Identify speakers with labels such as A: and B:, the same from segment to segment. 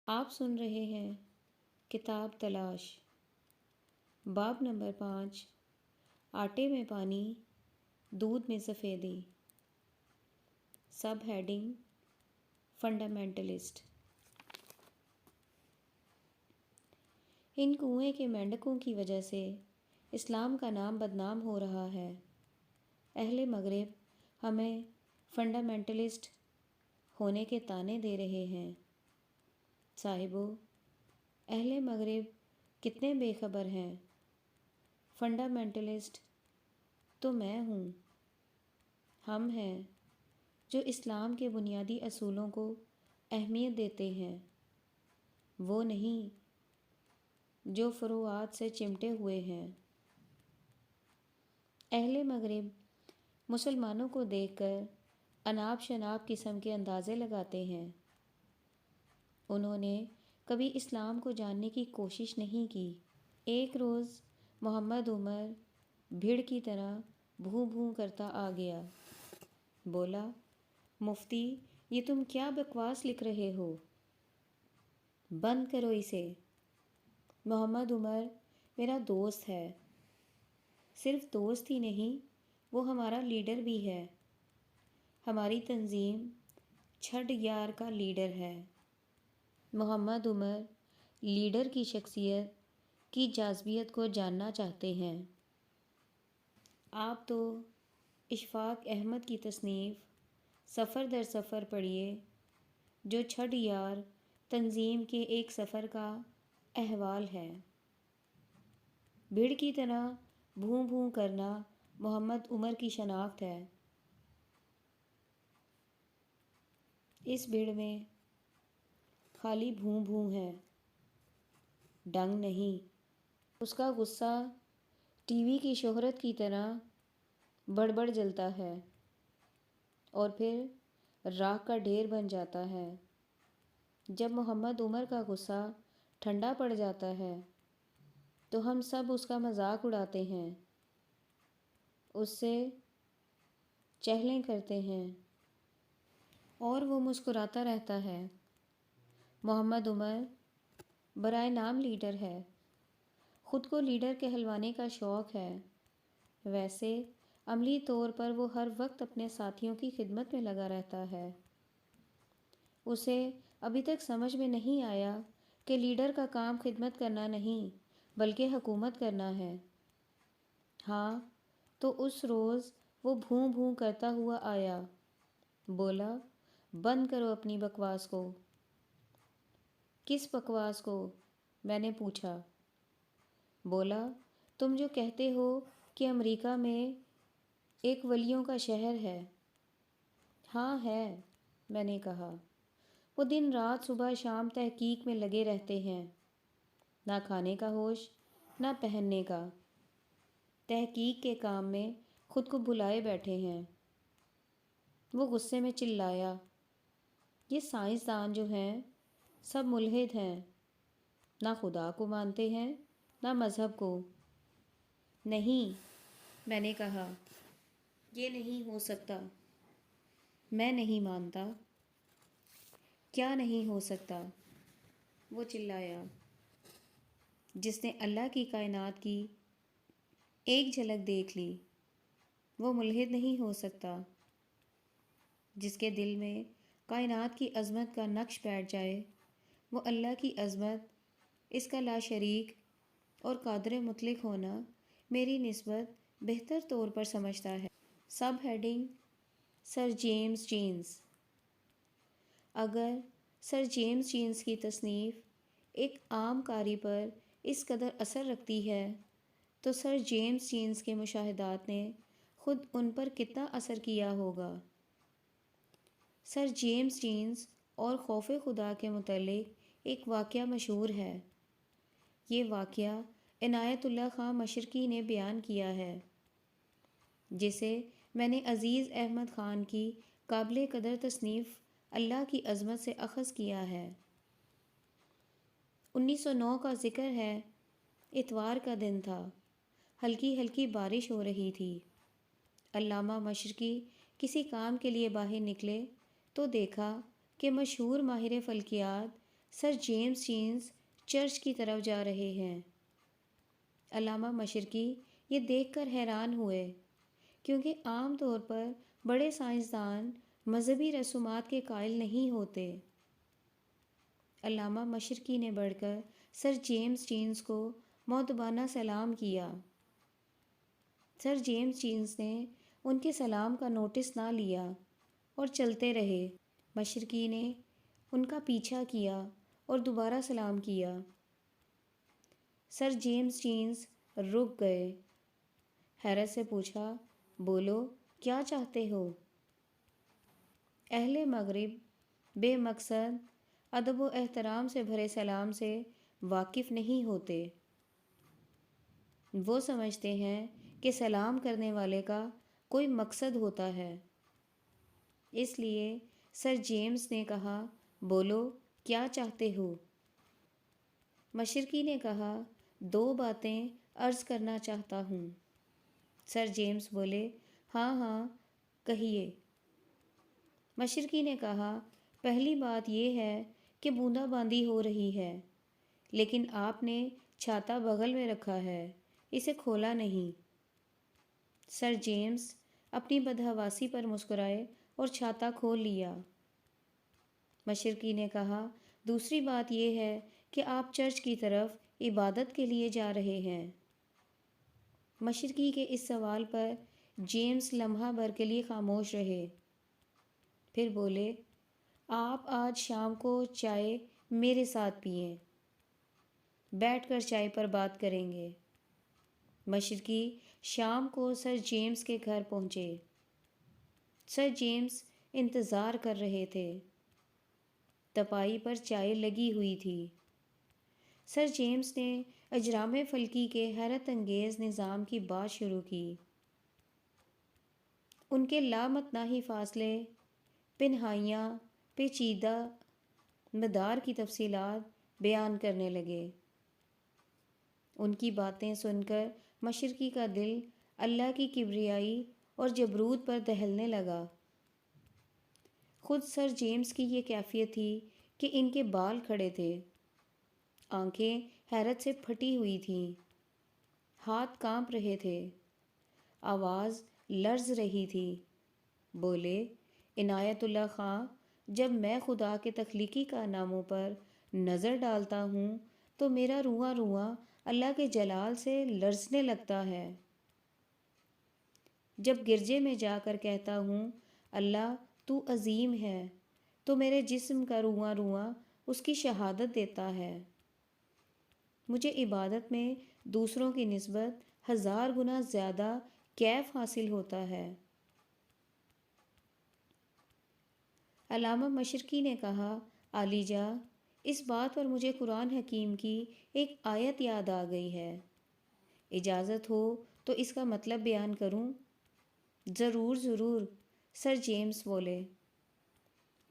A: آپ سن رہے ہیں کتاب تلاش، باب نمبر 5، آٹے میں پانی، دودھ میں سفیدی۔ Sub heading fundamentalist. ان کنویں کے مینڈکوں کی وجہ سے اسلام کا نام بدنام ہو رہا ہے۔ اہل مغرب ہمیں فنڈامنٹلسٹ ہونے کے طعنے دے رہے ہیں۔ صاحبو، اہل مغرب کتنے بے خبر ہیں۔ فنڈامنٹلسٹ تو میں ہوں۔ ہم ہیں جو اسلام کے بنیادی اصولوں کو اہمیت دیتے ہیں، وہ نہیں جو فروعات سے چمٹے ہوئے ہیں۔ اہل مغرب مسلمانوں کو دیکھ کر اناب شناب قسم کے اندازے لگاتے ہیں۔ انہوں نے کبھی اسلام کو جاننے کی کوشش نہیں کی۔ ایک روز محمد عمر بھیڑ کی طرح بھوں بھوں کرتا آ گیا۔ بولا، مفتی یہ تم کیا بکواس لکھ رہے ہو؟ بند کرو اسے۔ محمد عمر میرا دوست ہے، صرف دوست ہی نہیں، وہ ہمارا لیڈر بھی ہے، ہماری تنظیم چھڈ یار کا لیڈر ہے۔ محمد عمر لیڈر کی شخصیت کی جاذبیت کو جاننا چاہتے ہیں۔ آپ تو اشفاق احمد کی تصنیف سفر در سفر پڑھیے، جو چھڈ یار تنظیم کے ایک سفر کا احوال ہے۔ بھیڑ کی طرح بھوں بھوں کرنا محمد عمر کی شناخت ہے۔ اس بھیڑ میں خالی بھوں بھوں ہے، ڈنگ نہیں۔ اس کا غصہ ٹی وی کی شہرت کی طرح بڑھ بڑھ جلتا ہے اور پھر راکھ کا ڈھیر بن جاتا ہے۔ جب محمد عمر کا غصہ ٹھنڈا پڑ جاتا ہے تو ہم سب اس کا مذاق اڑاتے ہیں، اس سے چہلیں کرتے ہیں اور وہ مسکراتا رہتا ہے۔ محمد عمر برائے نام لیڈر ہے، خود کو لیڈر کہلوانے کا شوق ہے، ویسے عملی طور پر وہ ہر وقت اپنے ساتھیوں کی خدمت میں لگا رہتا ہے۔ اسے ابھی تک سمجھ میں نہیں آیا کہ لیڈر کا کام خدمت کرنا نہیں بلکہ حکومت کرنا ہے۔ ہاں تو اس روز وہ بھوں بھوں کرتا ہوا آیا۔ بولا، بند کرو اپنی بکواس کو۔ کس بکواس کو؟ میں نے پوچھا۔ بولا، تم جو کہتے ہو کہ امریکہ میں ایک ولیوں کا شہر ہے۔ ہاں ہے، میں نے کہا۔ وہ دن رات صبح شام تحقیق میں لگے رہتے ہیں، نہ کھانے کا ہوش نہ پہننے کا، تحقیق کے کام میں خود کو بھلائے بیٹھے ہیں۔ وہ غصے میں چلایا، یہ سائنسدان جو ہیں سب ملحد ہیں، نہ خدا کو مانتے ہیں نہ مذہب کو۔ نہیں، میں نے کہا، یہ نہیں ہو سکتا۔ میں نہیں مانتا۔ کیا نہیں ہو سکتا؟ وہ چلایا۔ جس نے اللہ کی کائنات کی ایک جھلک دیکھ لی، وہ ملحد نہیں ہو سکتا۔ جس کے دل میں کائنات کی عظمت کا نقش بیٹھ جائے، وہ اللہ کی عظمت، اس کا لا شریک اور قادر مطلق ہونا میری نسبت بہتر طور پر سمجھتا ہے۔ سب ہیڈنگ سر جیمز جینز۔ اگر سر جیمز جینز کی تصنیف ایک عام قاری پر اس قدر اثر رکھتی ہے تو سر جیمز جینز کے مشاہدات نے خود ان پر کتنا اثر کیا ہوگا۔ سر جیمز جینز اور خوف خدا کے متعلق ایک واقعہ مشہور ہے۔ یہ واقعہ عنایت اللہ خان مشرقی نے بیان کیا ہے، جسے میں نے عزیز احمد خان کی قابل قدر تصنیف اللہ کی عظمت سے اخذ کیا ہے۔ 1909 کا ذکر ہے۔ اتوار کا دن تھا، ہلکی ہلکی بارش ہو رہی تھی۔ علامہ مشرقی کسی کام کے لیے باہر نکلے تو دیکھا کہ مشہور ماہر فلکیات سر جیمز چینز چرچ کی طرف جا رہے ہیں۔ علامہ مشرقی یہ دیکھ کر حیران ہوئے، کیونکہ عام طور پر بڑے سائنسدان مذہبی رسومات کے قائل نہیں ہوتے۔ علامہ مشرقی نے بڑھ کر سر جیمز چینز کو مؤدبانہ سلام کیا۔ سر جیمز چینز نے ان کے سلام کا نوٹس نہ لیا اور چلتے رہے۔ مشرقی نے ان کا پیچھا کیا اور دوبارہ سلام کیا۔ سر جیمز چینز رک گئے، حیرت سے پوچھا، بولو کیا چاہتے ہو؟ اہل مغرب بے مقصد ادب و احترام سے بھرے سلام سے واقف نہیں ہوتے۔ وہ سمجھتے ہیں کہ سلام کرنے والے کا کوئی مقصد ہوتا ہے۔ اس لیے سر جیمز نے کہا، بولو کیا چاہتے ہو؟ مشرقی نے کہا، 2 باتیں عرض کرنا چاہتا ہوں۔ سر جیمز بولے، ہاں ہاں کہیے۔ مشرقی نے کہا، پہلی بات یہ ہے کہ بوندا باندی ہو رہی ہے، لیکن آپ نے چھاتا بغل میں رکھا ہے، اسے کھولا نہیں۔ سر جیمز اپنی بدحواسی پر مسکرائے اور چھاتا کھول لیا۔ مشرقی نے کہا، دوسری بات یہ ہے کہ آپ چرچ کی طرف عبادت کے لیے جا رہے ہیں۔ مشرقی کے اس سوال پر جیمز لمحہ بھر کے لیے خاموش رہے، پھر بولے، آپ آج شام کو چائے میرے ساتھ پئیں، بیٹھ کر چائے پر بات کریں گے۔ مشرقی شام کو سر جیمز کے گھر پہنچے۔ سر جیمز انتظار کر رہے تھے۔ تپائی پر چائے لگی ہوئی تھی۔ سر جیمز نے اجرام فلکی کے حیرت انگیز نظام کی بات شروع کی۔ ان کے لامتناہی فاصلے، پنہائیاں، پیچیدہ مدار کی تفصیلات بیان کرنے لگے۔ ان کی باتیں سن کر مشرقی کا دل اللہ کی کبریائی اور جبروت پر دہلنے لگا۔ خود سر جیمز کی یہ کیفیت تھی کہ ان کے بال کھڑے تھے، آنکھیں حیرت سے پھٹی ہوئی تھیں، ہاتھ کانپ رہے تھے، آواز لرز رہی تھی۔ بولے، عنایت اللہ خاں، جب میں خدا کے تخلیقی کارناموں پر نظر ڈالتا ہوں تو میرا رواں رواں اللہ کے جلال سے لرزنے لگتا ہے۔ جب گرجے میں جا کر کہتا ہوں، اللہ تو عظیم ہے، تو میرے جسم کا رواں رواں اس کی شہادت دیتا ہے۔ مجھے عبادت میں دوسروں کی نسبت 1000 گنا زیادہ کیف حاصل ہوتا ہے۔ علامہ مشرقی نے کہا، عالی جا، اس بات پر مجھے قرآن حکیم کی ایک آیت یاد آ گئی ہے، اجازت ہو تو اس کا مطلب بیان کروں؟ ضرور ضرور، سر جیمز بولے۔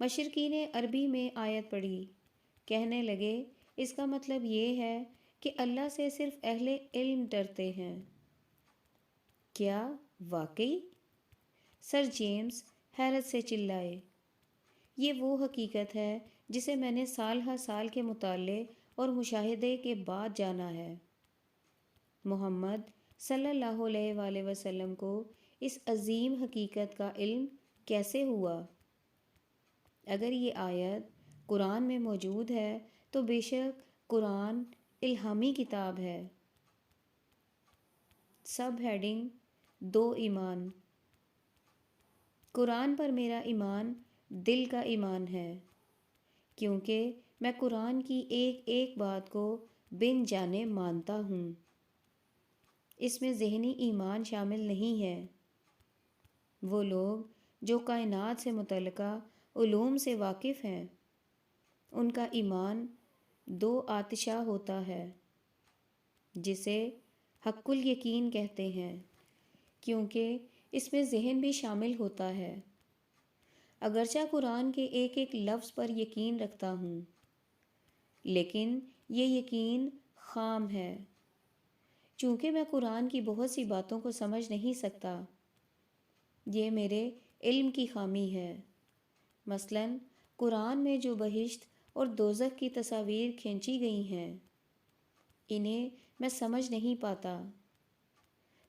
A: مشرقی نے عربی میں آیت پڑھی، کہنے لگے، اس کا مطلب یہ ہے کہ اللہ سے صرف اہل علم ڈرتے ہیں۔ کیا واقعی؟ سر جیمز حیرت سے چلائے، یہ وہ حقیقت ہے جسے میں نے سال ہر سال کے مطالعے اور مشاہدے کے بعد جانا ہے۔ محمد صلی اللہ علیہ وآلہ وسلم کو اس عظیم حقیقت کا علم کیسے ہوا؟ اگر یہ آیت قرآن میں موجود ہے تو بے شک قرآن الہامی کتاب ہے۔ سب ہیڈنگ 2 ایمان۔ قرآن پر میرا ایمان دل کا ایمان ہے، کیونکہ میں قرآن کی ایک ایک بات کو بن جانے مانتا ہوں۔ اس میں ذہنی ایمان شامل نہیں ہے۔ وہ لوگ جو کائنات سے متعلقہ علوم سے واقف ہیں، ان کا ایمان 2 آتشہ ہوتا ہے، جسے حق الیقین کہتے ہیں، کیونکہ اس میں ذہن بھی شامل ہوتا ہے۔ اگرچہ قرآن کے ایک ایک لفظ پر یقین رکھتا ہوں، لیکن یہ یقین خام ہے، چونکہ میں قرآن کی بہت سی باتوں کو سمجھ نہیں سکتا۔ یہ میرے علم کی خامی ہے۔ مثلاً قرآن میں جو بہشت اور دوزخ کی تصاویر کھینچی گئی ہیں، انہیں میں سمجھ نہیں پاتا۔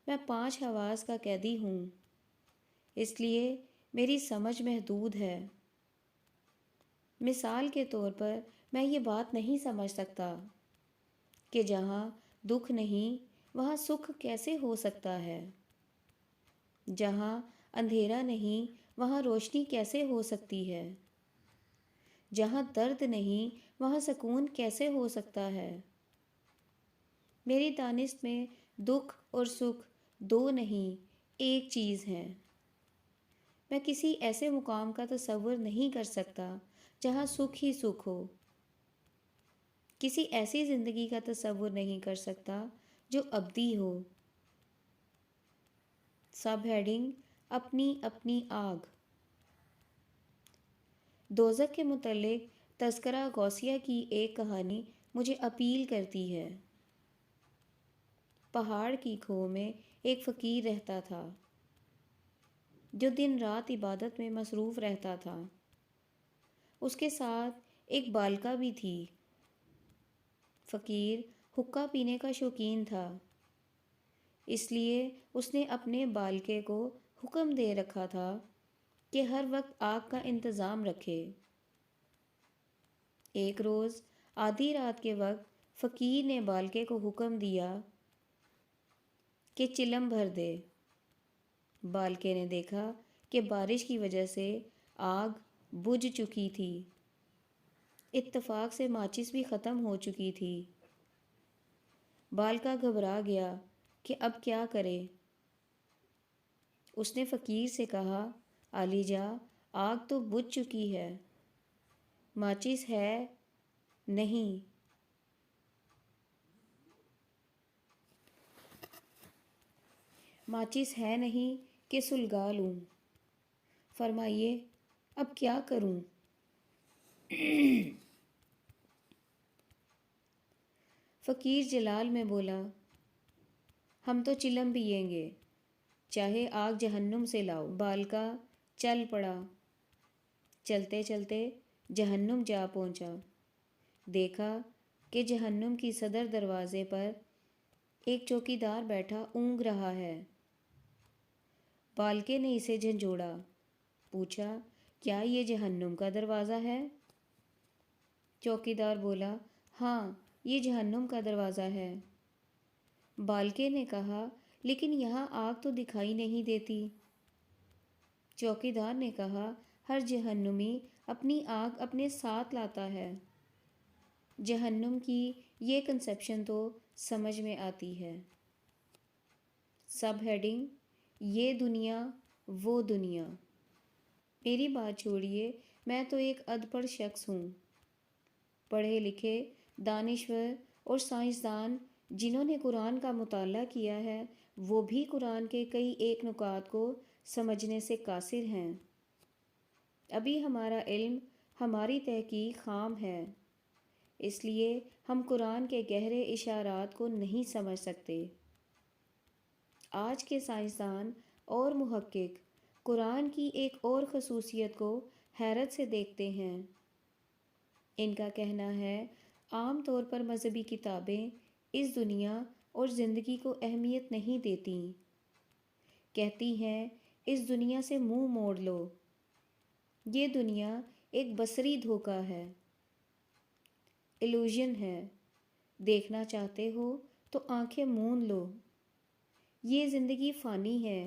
A: میں 5 حواس کا قیدی ہوں، اس لیے میری سمجھ محدود ہے۔ مثال کے طور پر میں یہ بات نہیں سمجھ سکتا کہ جہاں دکھ نہیں وہاں سکھ کیسے ہو سکتا ہے، جہاں اندھیرا نہیں وہاں روشنی کیسے ہو سکتی ہے، جہاں درد نہیں وہاں سکون کیسے ہو سکتا ہے۔ میری دانست میں دکھ اور سکھ 2 نہیں، ایک چیز ہے۔ میں کسی ایسے مقام کا تصور نہیں کر سکتا جہاں سکھ ہی سکھ ہو، کسی ایسی زندگی کا تصور نہیں کر سکتا جو ابدی ہو۔ سب ہیڈنگ: اپنی اپنی آگ۔ دوزخ کے متعلق تذکرہ غوثیہ کی ایک کہانی مجھے اپیل کرتی ہے۔ پہاڑ کی کھو میں ایک فقیر رہتا تھا جو دن رات عبادت میں مصروف رہتا تھا۔ اس کے ساتھ ایک بالکا بھی تھی۔ فقیر حقہ پینے کا شوقین تھا، اس لیے اس نے اپنے بالکے کو حکم دے رکھا تھا کہ ہر وقت آگ کا انتظام رکھے۔ ایک روز آدھی رات کے وقت فقیر نے بالکے کو حکم دیا کہ چلم بھر دے۔ بالکے نے دیکھا کہ بارش کی وجہ سے آگ بجھ چکی تھی، اتفاق سے ماچس بھی ختم ہو چکی تھی۔ بالکا گھبرا گیا کہ اب کیا کرے۔ اس نے فقیر سے کہا، عالی جا، آگ تو بجھ چکی ہے، ماچس ہے نہیں۔ ماچس ہے نہیں کہ سلگا لوں، فرمائیے اب کیا کروں؟ فقیر جلال میں بولا، ہم تو چلم پیئیں گے، چاہے آگ جہنم سے لاؤ۔ بالکا چل پڑا۔ چلتے چلتے جہنم جا پہنچا۔ دیکھا کہ جہنم کی صدر دروازے پر ایک چوکیدار بیٹھا اونگ رہا ہے۔ بالکے نے اسے جھنجھوڑا، پوچھا، کیا یہ جہنم کا دروازہ ہے؟ چوکیدار بولا، ہاں، یہ جہنم کا دروازہ ہے۔ بالکے نے کہا، لیکن یہاں آگ تو دکھائی نہیں دیتی۔ چوکیدار نے کہا، ہر جہنمی اپنی آگ اپنے ساتھ لاتا ہے۔ جہنم کی یہ کنسیپشن تو سمجھ میں آتی ہے۔ سب ہیڈنگ: یہ دنیا وہ دنیا۔ میری بات چھوڑیے، میں تو ایک اد پڑھ شخص ہوں۔ پڑھے لکھے، دانشور اور سائنسدان جنہوں نے قرآن کا مطالعہ کیا ہے وہ بھی قرآن کے کئی ایک نکات کو سمجھنے سے قاصر ہیں۔ ابھی ہمارا علم، ہماری تحقیق خام ہے، اس لیے ہم قرآن کے گہرے اشارات کو نہیں سمجھ سکتے۔ آج کے سائنسدان اور محقق قرآن کی ایک اور خصوصیت کو حیرت سے دیکھتے ہیں۔ ان کا کہنا ہے، عام طور پر مذہبی کتابیں اس دنیا اور زندگی کو اہمیت نہیں دیتیں۔ کہتی ہیں، اس دنیا سے منہ موڑ لو، یہ دنیا ایک بصری دھوکہ ہے، ایلوژن ہے، دیکھنا چاہتے ہو تو آنکھیں موند لو، یہ زندگی فانی ہے،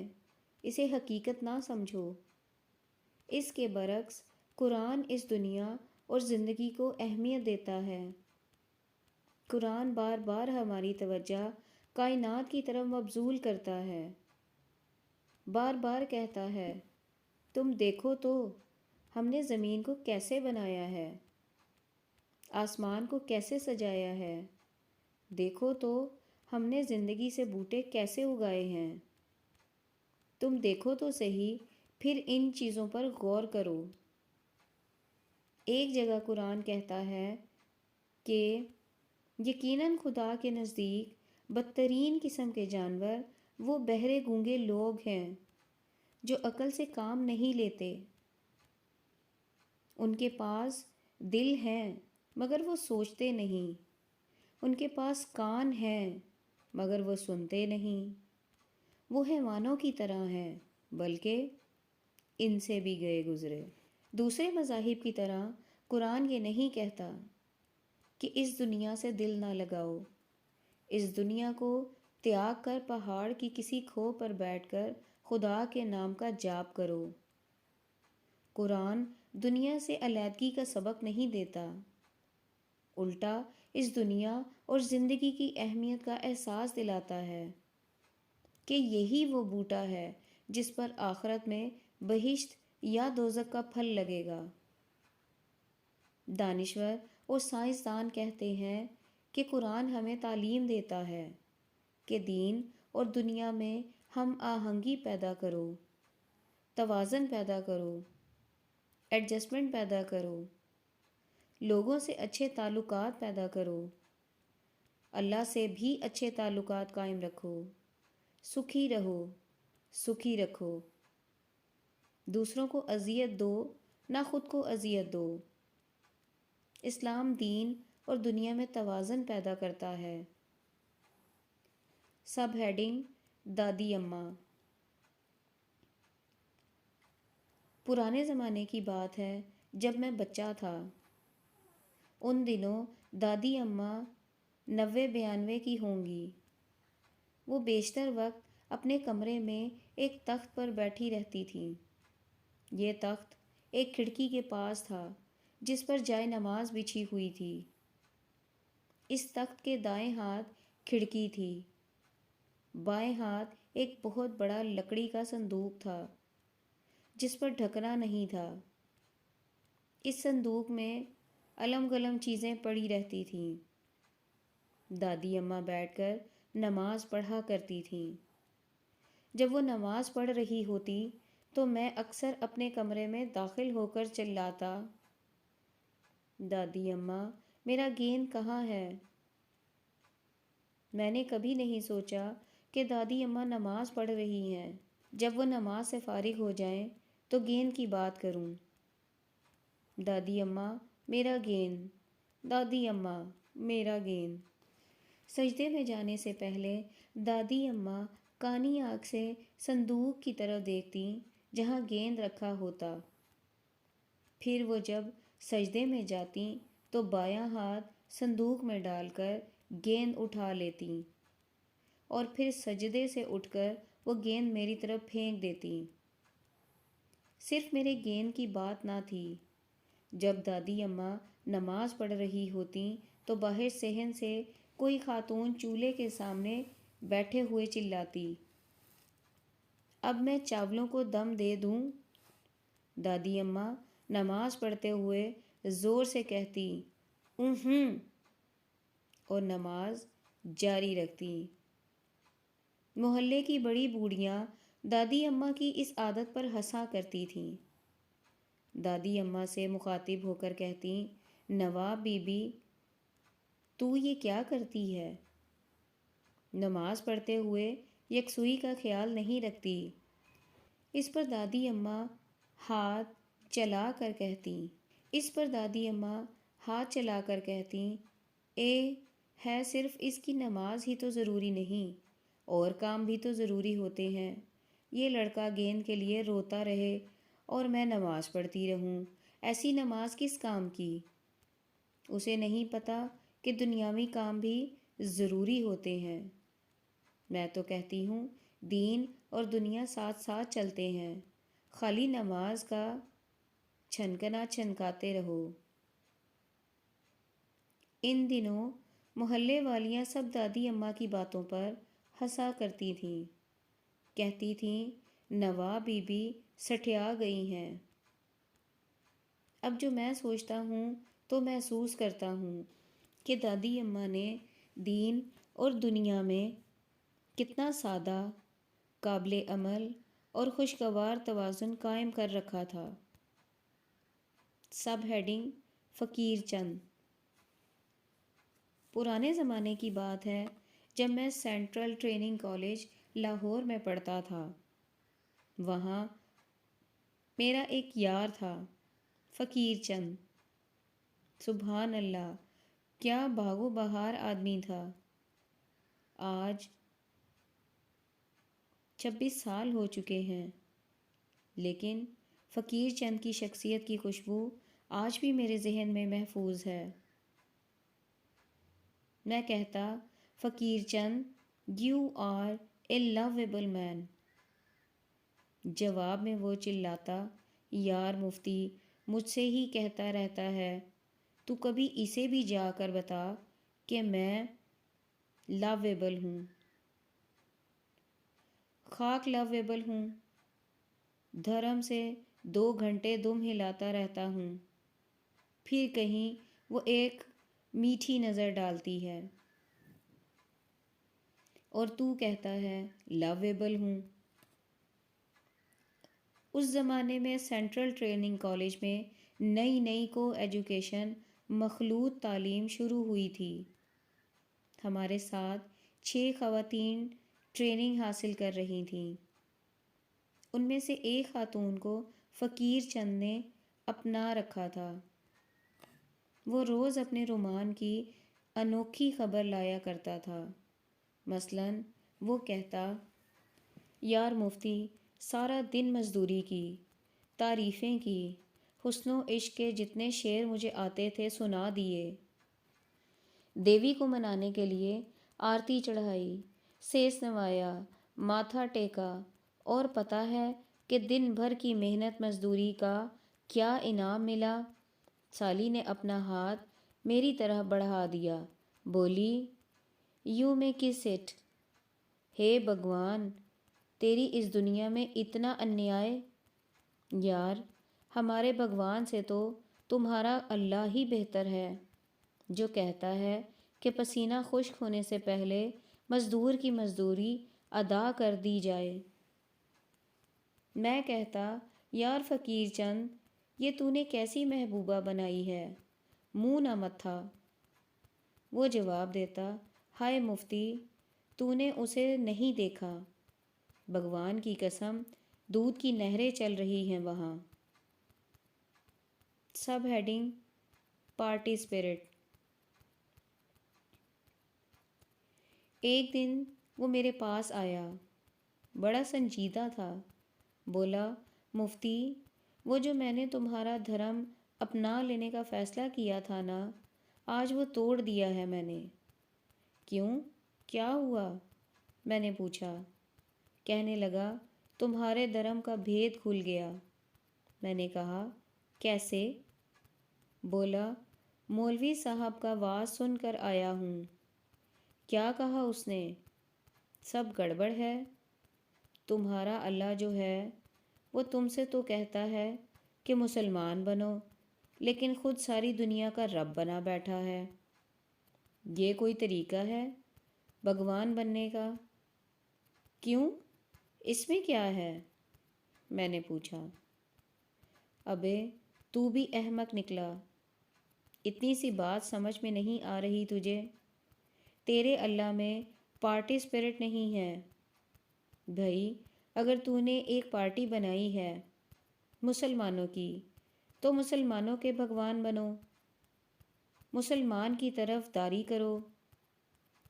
A: اسے حقیقت نہ سمجھو۔ اس کے برعکس قرآن اس دنیا اور زندگی کو اہمیت دیتا ہے۔ قرآن بار بار ہماری توجہ کائنات کی طرف مبذول کرتا ہے، بار بار کہتا ہے، تم دیکھو تو ہم نے زمین کو کیسے بنایا ہے، آسمان کو کیسے سجایا ہے، دیکھو تو ہم نے زندگی سے بوٹے کیسے اگائے ہیں، تم دیکھو تو صحیح، پھر ان چیزوں پر غور کرو۔ ایک جگہ قرآن کہتا ہے کہ یقیناً خدا کے نزدیک بدترین قسم کے جانور وہ بہرے گونگے لوگ ہیں جو عقل سے کام نہیں لیتے۔ ان کے پاس دل ہیں مگر وہ سوچتے نہیں، ان کے پاس کان ہیں مگر وہ سنتے نہیں، وہ حیوانوں کی طرح ہیں بلکہ ان سے بھی گئے گزرے۔ دوسرے مذاہب کی طرح قرآن یہ نہیں کہتا کہ اس دنیا سے دل نہ لگاؤ، اس دنیا کو تیاگ کر پہاڑ کی کسی کھو پر بیٹھ کر خدا کے نام کا جاپ کرو۔ قرآن دنیا سے علیحدگی کا سبق نہیں دیتا، الٹا اس دنیا اور زندگی کی اہمیت کا احساس دلاتا ہے کہ یہی وہ بوٹا ہے جس پر آخرت میں بہشت یا دوزخ کا پھل لگے گا۔ دانشور اور سائنسدان کہتے ہیں کہ قرآن ہمیں تعلیم دیتا ہے کہ دین اور دنیا میں ہم آہنگی پیدا کرو، توازن پیدا کرو، ایڈجسٹمنٹ پیدا کرو، لوگوں سے اچھے تعلقات پیدا کرو، اللہ سے بھی اچھے تعلقات قائم رکھو، سکھی رہو، سکھی رکھو، دوسروں کو اذیت دو نہ خود کو اذیت دو۔ اسلام دین اور دنیا میں توازن پیدا کرتا ہے۔ سب ہیڈنگ دادی اماں۔ پرانے زمانے کی بات ہے جب میں بچہ تھا۔ ان دنوں دادی اماں 90-92 کی ہوں گی۔ وہ بیشتر وقت اپنے کمرے میں ایک تخت پر بیٹھی رہتی تھیں۔ یہ تخت ایک کھڑکی کے پاس تھا جس پر جائے نماز بچھی ہوئی تھی۔ اس تخت کے دائیں ہاتھ کھڑکی تھی، بائیں ہاتھ ایک بہت بڑا لکڑی کا صندوق تھا جس پر ڈھکنا نہیں تھا۔ اس صندوق میں الم گلم چیزیں پڑی رہتی تھیں۔ دادی اماں بیٹھ کر نماز پڑھا کرتی تھیں۔ جب وہ نماز پڑھ رہی ہوتی تو میں اکثر اپنے کمرے میں داخل ہو کر چلاتا، دادی اماں میرا گیند کہاں ہے؟ میں نے کبھی نہیں سوچا کہ دادی اماں نماز پڑھ رہی ہیں، جب وہ نماز سے فارغ ہو جائیں تو گیند کی بات کروں۔ دادی اماں میرا گیند، دادی اماں میرا گیند۔ سجدے میں جانے سے پہلے دادی اماں کانی آنکھ سے صندوق کی طرف دیکھتی جہاں گیند رکھا ہوتا، پھر وہ جب سجدے میں جاتی تو بایاں ہاتھ صندوق میں ڈال کر گیند اٹھا لیتی اور پھر سجدے سے اٹھ کر وہ گیند میری طرف پھینک دیتی۔ صرف میرے گیند کی بات نہ تھی، جب دادی اماں نماز پڑھ رہی ہوتیں تو باہر صحن سے کوئی خاتون چولہے کے سامنے بیٹھے ہوئے چلاتی، اب میں چاولوں کو دم دے دوں؟ دادی اماں نماز پڑھتے ہوئے زور سے کہتی اونہوں، اور نماز جاری رکھتی۔ محلے کی بڑی بوڑھیاں دادی اماں کی اس عادت پر ہنسا کرتی تھیں۔ دادی اماں سے مخاطب ہو کر کہتی، نواب بی بی تو یہ کیا کرتی ہے؟ نماز پڑھتے ہوئے یکسوئی کا خیال نہیں رکھتی۔ اس پر دادی اماں ہاتھ چلا کر کہتی، اے ہے صرف اس کی نماز ہی تو ضروری نہیں، اور کام بھی تو ضروری ہوتے ہیں۔ یہ لڑکا گیند کے لیے روتا رہے اور میں نماز پڑھتی رہوں، ایسی نماز کس کام کی؟ اسے نہیں پتا کہ دنیاوی کام بھی ضروری ہوتے ہیں۔ میں تو کہتی ہوں دین اور دنیا ساتھ ساتھ چلتے ہیں، خالی نماز کا چھنکنا چھنکاتے رہو۔ ان دنوں محلے والیاں سب دادی اماں کی باتوں پر ہنسا کرتی تھیں، کہتی تھیں نواب بی بی سٹھیا گئی ہیں۔ اب جو میں سوچتا ہوں تو محسوس کرتا ہوں کہ دادی اماں نے دین اور دنیا میں کتنا سادہ، قابل عمل اور خوشگوار توازن قائم کر رکھا تھا۔ سب ہیڈنگ فقیر چند۔ پرانے زمانے کی بات ہے جب میں سینٹرل ٹریننگ کالج لاہور میں پڑھتا تھا۔ وہاں میرا ایک یار تھا، فقیر چند۔ سبحان اللہ، کیا باغ و بہار آدمی تھا۔ آج 26 سال ہو چکے ہیں، لیکن فقیر چند کی شخصیت کی خوشبو آج بھی میرے ذہن میں محفوظ ہے۔ میں کہتا، فقیر چند یو آر اے لویبل مین۔ جواب میں وہ چلاتا، یار مفتی مجھ سے ہی کہتا رہتا ہے، تو کبھی اسے بھی جا کر بتا کہ میں لویبل ہوں۔ خاک لویبل ہوں، دھرم سے 2 گھنٹے دم ہلاتا رہتا ہوں، پھر کہیں وہ ایک میٹھی نظر ڈالتی ہے اور تو کہتا ہے لویبل ہوں۔ اس زمانے میں سینٹرل ٹریننگ کالج میں نئی کو ایجوکیشن مخلوط تعلیم شروع ہوئی تھی۔ ہمارے ساتھ 6 خواتین ٹریننگ حاصل کر رہی تھیں۔ ان میں سے ایک خاتون کو فقیر چند نے اپنا رکھا تھا۔ وہ روز اپنے رومان کی انوکھی خبر لایا کرتا تھا۔ مثلاً وہ کہتا، یار مفتی سارا دن مزدوری کی، تعریفیں کی، حسن و عشق کے جتنے شعر مجھے آتے تھے سنا دیے، دیوی کو منانے کے لیے آرتی چڑھائی، سیس نوایا، ماتھا ٹیکا، اور پتہ ہے کہ دن بھر کی محنت مزدوری کا کیا انعام ملا؟ سالی نے اپنا ہاتھ میری طرح بڑھا دیا، بولی، یو میں کس اٹ۔ ہے بھگوان، تیری اس دنیا میں اتنا انیائے۔ یار ہمارے بھگوان سے تو تمہارا اللہ ہی بہتر ہے، جو کہتا ہے کہ پسینہ خشک ہونے سے پہلے مزدور کی مزدوری ادا کر دی جائے۔ میں کہتا، یار فقیر چند، یہ تو نے کیسی محبوبہ بنائی ہے، منہ نہ متھا۔ وہ جواب دیتا، ہائے مفتی تو نے اسے نہیں دیکھا، بھگوان کی قسم دودھ کی نہریں چل رہی ہیں وہاں۔ Sub heading party spirit. ایک دن وہ میرے پاس آیا، بڑا سنجیدہ تھا۔ بولا، مفتی وہ جو میں نے تمہارا دھرم اپنا لینے کا فیصلہ کیا تھا نا، آج وہ توڑ دیا ہے میں نے۔ کیوں؟ کیا ہوا؟ میں نے پوچھا۔ کہنے لگا، تمہارے دھرم کا بھید کھل گیا۔ میں نے کہا، کیسے؟ بولا، مولوی صاحب کا وعظ سن کر آیا ہوں۔ کیا کہا اس نے؟ سب گڑبڑ ہے۔ تمہارا اللہ جو ہے وہ تم سے تو کہتا ہے کہ مسلمان بنو، لیکن خود ساری دنیا کا رب بنا بیٹھا ہے۔ یہ کوئی طریقہ ہے بھگوان بننے کا؟ کیوں؟ اس میں کیا ہے؟ میں نے پوچھا۔ ابے تو بھی احمق نکلا، اتنی سی بات سمجھ میں نہیں آ رہی تجھے؟ تیرے اللہ میں پارٹی اسپرٹ نہیں ہے۔ بھائی اگر تو نے ایک پارٹی بنائی ہے مسلمانوں کی، تو مسلمانوں کے بھگوان بنو، مسلمان کی طرف داری کرو،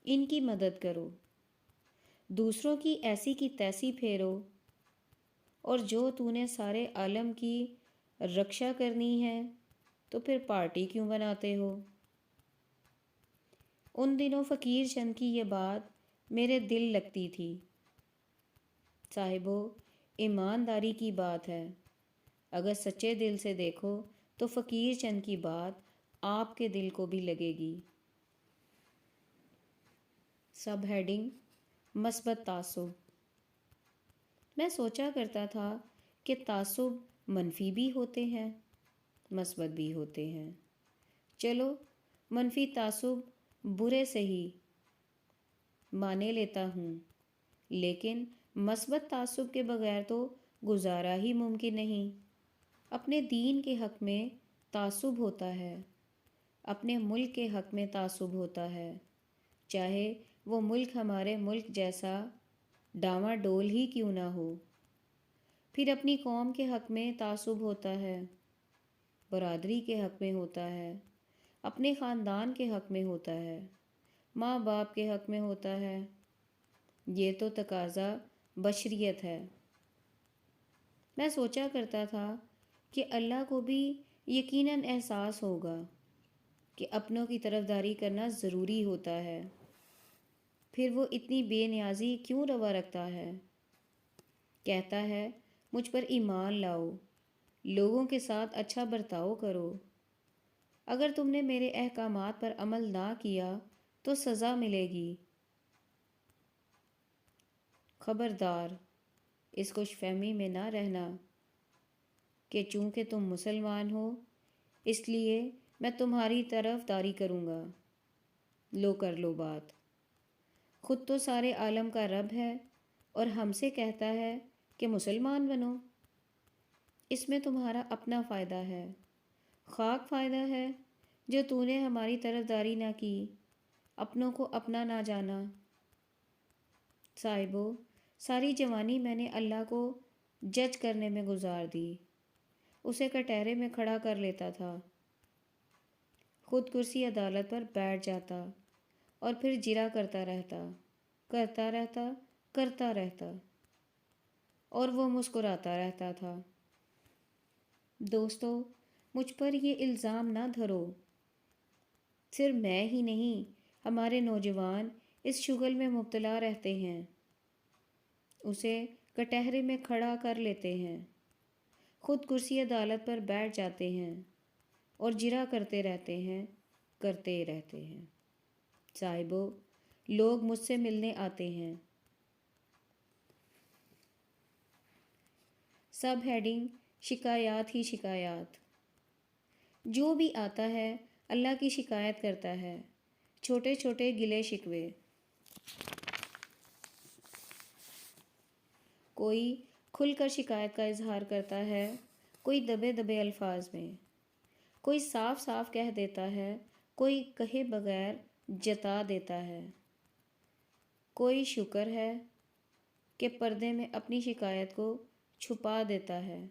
A: ان کی مدد کرو، دوسروں کی ایسی کی تیسی پھیرو، اور جو تو نے سارے عالم کی رکشا کرنی ہے تو پھر پارٹی کیوں بناتے ہو؟ ان دنوں فقیر چند کی یہ بات میرے دل لگتی تھی۔ صاحبو، ایمانداری کی بات ہے، اگر سچے دل سے دیکھو تو فقیر چند کی بات آپ کے دل کو بھی لگے گی۔ سب ہیڈنگ مثبت تعصب۔ میں سوچا کرتا تھا کہ تعصب منفی بھی ہوتے ہیں، مثبت بھی ہوتے ہیں۔ چلو منفی تعصب برے سے ہی مانے لیتا ہوں، لیکن مثبت تعصب کے بغیر تو گزارا ہی ممکن نہیں۔ اپنے دین کے حق میں تعصب ہوتا ہے، اپنے ملک کے حق میں تعصب ہوتا ہے، چاہے وہ ملک ہمارے ملک جیسا ڈاواں ڈول ہی کیوں نہ ہو۔ پھر اپنی قوم کے حق میں تعصب ہوتا ہے، برادری کے حق میں ہوتا ہے، اپنے خاندان کے حق میں ہوتا ہے، ماں باپ کے حق میں ہوتا ہے۔ یہ تو تقاضا بشریت ہے۔ میں سوچا کرتا تھا کہ اللہ کو بھی یقیناً احساس ہوگا کہ اپنوں کی طرفداری کرنا ضروری ہوتا ہے، پھر وہ اتنی بے نیازی کیوں روا رکھتا ہے؟ کہتا ہے مجھ پر ایمان لاؤ، لوگوں کے ساتھ اچھا برتاؤ کرو، اگر تم نے میرے احکامات پر عمل نہ کیا تو سزا ملے گی۔ خبردار، اس خوش فہمی میں نہ رہنا کہ چونکہ تم مسلمان ہو اس لیے میں تمہاری طرفداری کروں گا۔ لو کر لو بات، خود تو سارے عالم کا رب ہے اور ہم سے کہتا ہے کہ مسلمان بنو۔ اس میں تمہارا اپنا فائدہ ہے، خاک فائدہ ہے جو تو نے ہماری طرفداری نہ کی، اپنوں کو اپنا نہ جانا۔ صاحبو، ساری جوانی میں نے اللہ کو جج کرنے میں گزار دی، اسے کٹہرے میں کھڑا کر لیتا تھا، خود کرسی عدالت پر بیٹھ جاتا اور پھر جرا کرتا رہتا اور وہ مسکراتا رہتا تھا۔ دوستو، مجھ پر یہ الزام نہ دھرو، صرف میں ہی نہیں ہمارے نوجوان اس شغل میں مبتلا رہتے ہیں، اسے کٹہرے میں کھڑا کر لیتے ہیں، خود کرسی عدالت پر بیٹھ جاتے ہیں اور جرا کرتے رہتے ہیں۔ صاحبو، لوگ مجھ سے ملنے آتے ہیں۔ سب ہیڈنگ شکایات ہی شکایات۔ جو بھی آتا ہے اللہ کی شکایت کرتا ہے، چھوٹے چھوٹے گلے شکوے۔ کوئی کھل کر شکایت کا اظہار کرتا ہے، کوئی دبے دبے الفاظ میں، کوئی صاف صاف کہہ دیتا ہے، کوئی کہے بغیر جتا دیتا ہے، کوئی شکر ہے کہ پردے میں اپنی شکایت کو چھپا دیتا ہے۔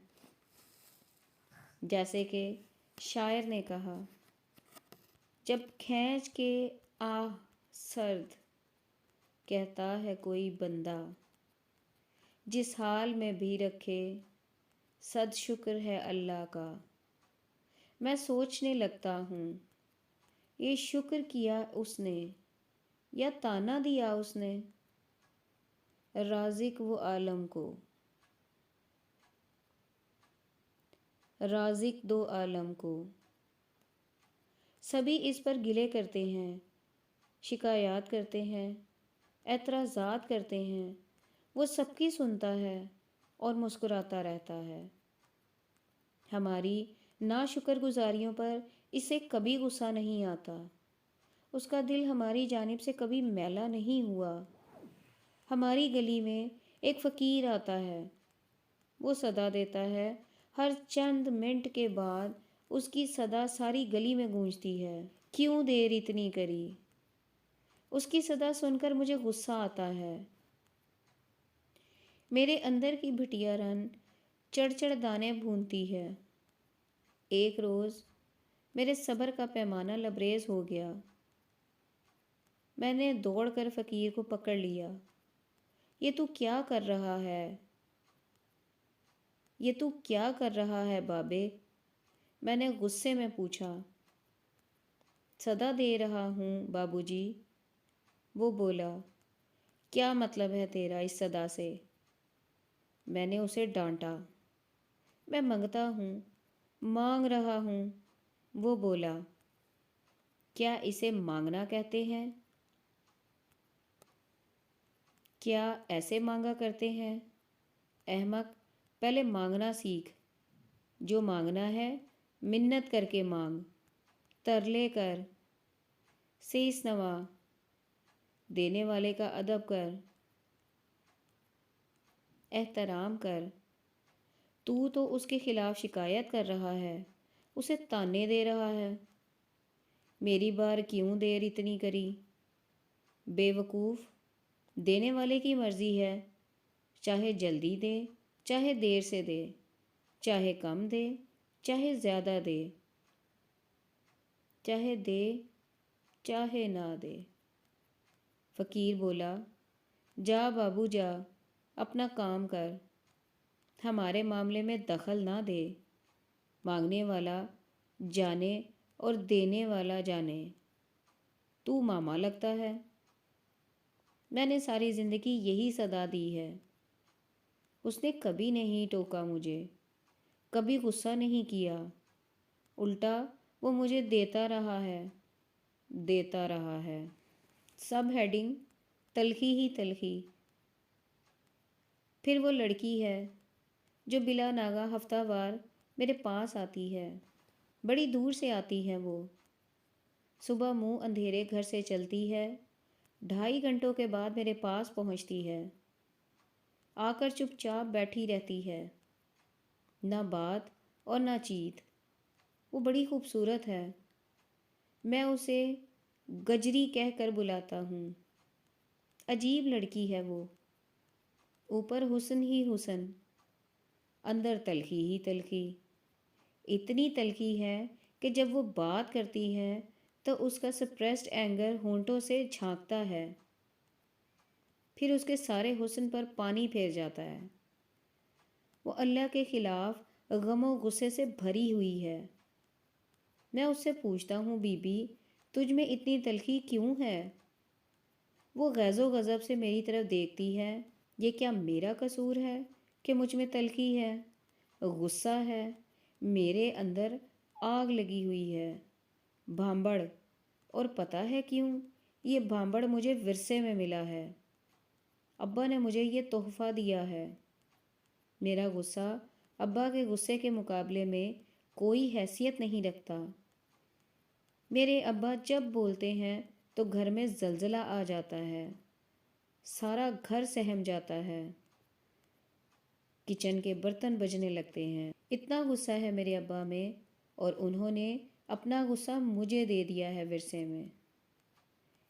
A: جیسے کہ شاعر نے کہا، جب کھینچ کے آہ سرد کہتا ہے کوئی بندہ، جس حال میں بھی رکھے صد شکر ہے اللہ کا، میں سوچنے لگتا ہوں یہ شکر کیا اس نے یا تانا دیا اس نے، رازق دو عالم کو۔ سبھی اس پر گلے کرتے ہیں، شکایات کرتے ہیں، اعتراضات کرتے ہیں، وہ سب کی سنتا ہے اور مسکراتا رہتا ہے۔ ہماری ناشکر گزاریوں پر اسے کبھی غصہ نہیں آتا، اس کا دل ہماری جانب سے کبھی میلا نہیں ہوا۔ ہماری گلی میں ایک فقیر آتا ہے، وہ صدا دیتا ہے، ہر چند منٹ کے بعد اس کی صدا ساری گلی میں گونجتی ہے، کیوں دیر اتنی کری؟ اس کی صدا سن کر مجھے غصہ آتا ہے، میرے اندر کی بھٹیا رن چڑ چڑ دانے بھونتی ہے۔ ایک روز میرے صبر کا پیمانہ لبریز ہو گیا، میں نے دوڑ کر فقیر کو پکڑ لیا۔ یہ تو کیا کر رہا ہے بابے؟ میں نے غصے میں پوچھا۔ صدا دے رہا ہوں بابو جی، وہ بولا۔ کیا مطلب ہے تیرا اس صدا سے؟ میں نے اسے ڈانٹا۔ میں منگتا ہوں، مانگ رہا ہوں، وہ بولا۔ کیا اسے مانگنا کہتے ہیں؟ کیا ایسے مانگا کرتے ہیں؟ احمق، پہلے مانگنا سیکھ۔ جو مانگنا ہے منت کر کے مانگ، ترلے کر، سیس نوا، دینے والے کا ادب کر، احترام کر۔ تو اس کے خلاف شکایت کر رہا ہے، اسے تانے دے رہا ہے۔ میری بار کیوں دیر اتنی کری؟ بے وقوف، دینے والے کی مرضی ہے، چاہے جلدی دے، چاہے دیر سے دے، چاہے کم دے، چاہے زیادہ دے۔ چاہے دے چاہے نہ دے۔ فقیر بولا، جا بابو جا، اپنا کام کر، ہمارے معاملے میں دخل نہ دے۔ مانگنے والا جانے اور دینے والا جانے، تو ماما لگتا ہے۔ میں نے ساری زندگی یہی صدا دی ہے۔ اس نے کبھی نہیں ٹوکا مجھے، کبھی غصہ نہیں کیا، الٹا وہ مجھے دیتا رہا ہے، دیتا رہا ہے۔ سب ہیڈنگ تلخی ہی تلخی۔ پھر وہ لڑکی ہے جو بلا ناغہ ہفتہ وار میرے پاس آتی ہے، بڑی دور سے آتی ہے وہ۔ صبح منہ اندھیرے گھر سے چلتی ہے، 2.5 گھنٹوں کے بعد میرے پاس پہنچتی ہے، آ کر چپ چاپ بیٹھی رہتی ہے، نہ بات اور نہ چیت۔ وہ بڑی خوبصورت ہے، میں اسے گجری کہہ کر بلاتا ہوں۔ عجیب لڑکی ہے وہ، اوپر حسن ہی حسن، اندر تلخی ہی تلخی۔ اتنی تلخی ہے کہ جب وہ بات کرتی ہے تو اس کا سپریسڈ اینگر ہونٹوں سے جھانکتا ہے، پھر اس کے سارے حسن پر پانی پھیر جاتا ہے۔ وہ اللہ کے خلاف غم و غصے سے بھری ہوئی ہے۔ میں اس سے پوچھتا ہوں، بی بی تجھ میں اتنی تلخی کیوں ہے؟ وہ غیظ و غضب سے میری طرف دیکھتی ہے۔ یہ کیا میرا قصور ہے کہ مجھ میں تلخی ہے؟ غصہ ہے، میرے اندر آگ لگی ہوئی ہے، بھانبڑ۔ اور پتہ ہے کیوں؟ یہ بھانبڑ مجھے ورثے میں ملا ہے، ابا نے مجھے یہ تحفہ دیا ہے۔ میرا غصہ ابا کے غصے کے مقابلے میں کوئی حیثیت نہیں رکھتا۔ میرے ابا جب بولتے ہیں تو گھر میں زلزلہ آ جاتا ہے، سارا گھر سہم جاتا ہے، کچن کے برتن بجنے لگتے ہیں۔ اتنا غصہ ہے میرے ابا میں، اور انہوں نے اپنا غصہ مجھے دے دیا ہے ورثے میں۔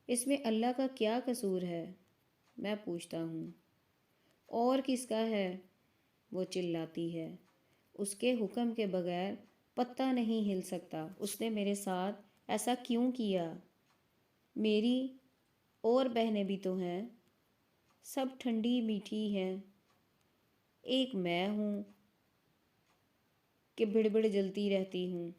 A: اس میں اللہ کا کیا قصور ہے؟ میں پوچھتا ہوں۔ اور کس کا ہے؟ وہ چلاتی ہے۔ اس کے حکم کے بغیر پتہ نہیں ہل سکتا۔ اس نے میرے ساتھ ایسا کیوں کیا؟ میری اور بہنیں بھی تو ہیں، سب ٹھنڈی میٹھی ہیں، ایک میں ہوں کہ بڑبڑ جلتی رہتی ہوں۔